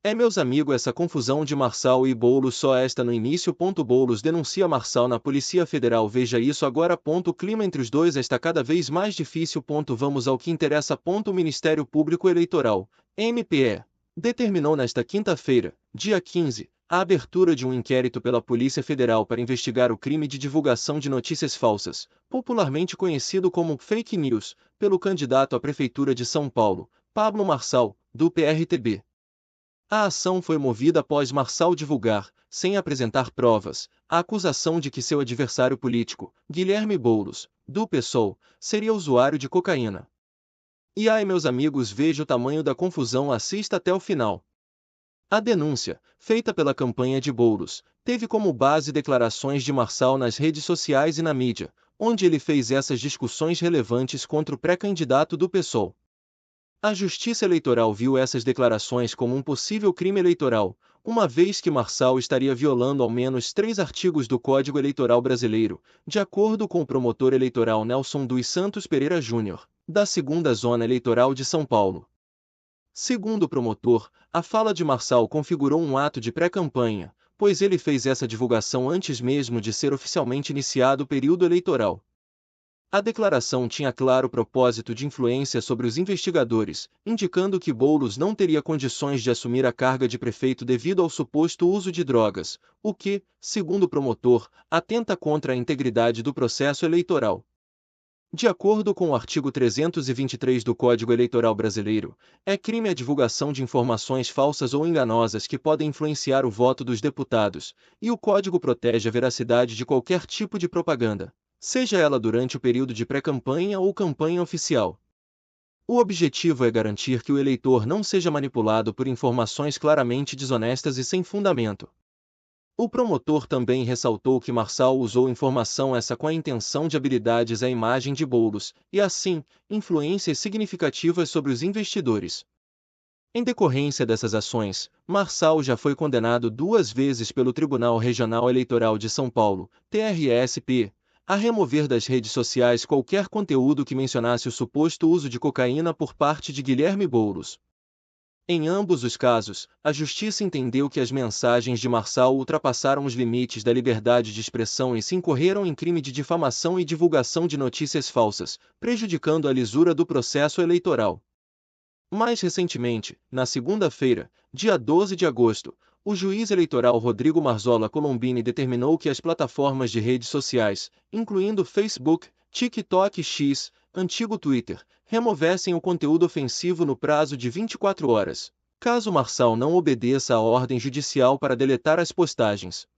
Meus amigos, essa confusão de Marçal e Boulos só está no início. Boulos denuncia Marçal na Polícia Federal. Veja isso agora. O clima entre os dois está cada vez mais difícil. Vamos ao que interessa. O Ministério Público Eleitoral, MPE, determinou nesta quinta-feira, dia 15, a abertura de um inquérito pela Polícia Federal para investigar o crime de divulgação de notícias falsas, popularmente conhecido como fake news, pelo candidato à Prefeitura de São Paulo, Pablo Marçal, do PRTB. A ação foi movida após Marçal divulgar, sem apresentar provas, a acusação de que seu adversário político, Guilherme Boulos, do PSOL, seria usuário de cocaína. E aí, meus amigos, veja o tamanho da confusão. Assista até o final. A denúncia, feita pela campanha de Boulos, teve como base declarações de Marçal nas redes sociais e na mídia, onde ele fez essas discussões relevantes contra o pré-candidato do PSOL. A Justiça Eleitoral viu essas declarações como um possível crime eleitoral, uma vez que Marçal estaria violando ao menos 3 artigos do Código Eleitoral Brasileiro, de acordo com o promotor eleitoral Nelson dos Santos Pereira Júnior, da 2ª Zona Eleitoral de São Paulo. Segundo o promotor, a fala de Marçal configurou um ato de pré-campanha, pois ele fez essa divulgação antes mesmo de ser oficialmente iniciado o período eleitoral. A declaração tinha claro propósito de influência sobre os investigadores, indicando que Boulos não teria condições de assumir a carga de prefeito devido ao suposto uso de drogas, o que, segundo o promotor, atenta contra a integridade do processo eleitoral. De acordo com o artigo 323 do Código Eleitoral Brasileiro, é crime a divulgação de informações falsas ou enganosas que podem influenciar o voto dos deputados, e o Código protege a veracidade de qualquer tipo de propaganda, seja ela durante o período de pré-campanha ou campanha oficial. O objetivo é garantir que o eleitor não seja manipulado por informações claramente desonestas e sem fundamento. O promotor também ressaltou que Marçal usou informação essa com a intenção de habilidades à imagem de Boulos, e assim, influências significativas sobre os investidores. Em decorrência dessas ações, Marçal já foi condenado 2 vezes pelo Tribunal Regional Eleitoral de São Paulo, TRSP, a remover das redes sociais qualquer conteúdo que mencionasse o suposto uso de cocaína por parte de Guilherme Boulos. Em ambos os casos, a Justiça entendeu que as mensagens de Marçal ultrapassaram os limites da liberdade de expressão e se incorreram em crime de difamação e divulgação de notícias falsas, prejudicando a lisura do processo eleitoral. Mais recentemente, na segunda-feira, dia 12 de agosto, o juiz eleitoral Rodrigo Marzola Colombini determinou que as plataformas de redes sociais, incluindo Facebook, TikTok e X, antigo Twitter, removessem o conteúdo ofensivo no prazo de 24 horas, caso Marçal não obedeça à ordem judicial para deletar as postagens.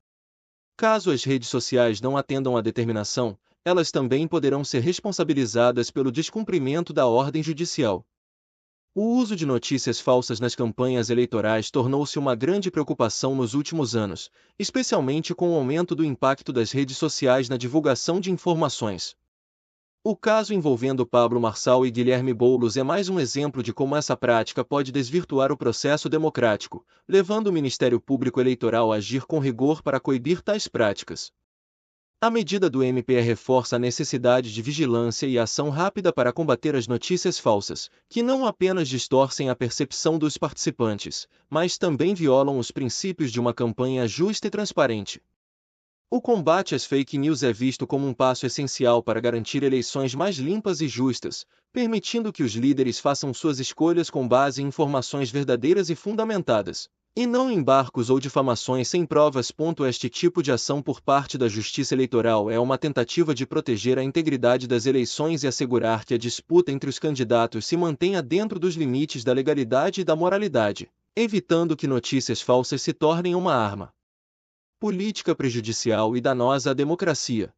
Caso as redes sociais não atendam à determinação, elas também poderão ser responsabilizadas pelo descumprimento da ordem judicial. O uso de notícias falsas nas campanhas eleitorais tornou-se uma grande preocupação nos últimos anos, especialmente com o aumento do impacto das redes sociais na divulgação de informações. O caso envolvendo Pablo Marçal e Guilherme Boulos é mais um exemplo de como essa prática pode desvirtuar o processo democrático, levando o Ministério Público Eleitoral a agir com rigor para coibir tais práticas. A medida do MPE reforça a necessidade de vigilância e ação rápida para combater as notícias falsas, que não apenas distorcem a percepção dos participantes, mas também violam os princípios de uma campanha justa e transparente. O combate às fake news é visto como um passo essencial para garantir eleições mais limpas e justas, permitindo que os líderes façam suas escolhas com base em informações verdadeiras e fundamentadas, e não em barcos ou difamações sem provas. Este tipo de ação por parte da Justiça Eleitoral é uma tentativa de proteger a integridade das eleições e assegurar que a disputa entre os candidatos se mantenha dentro dos limites da legalidade e da moralidade, evitando que notícias falsas se tornem uma arma política prejudicial e danosa à democracia.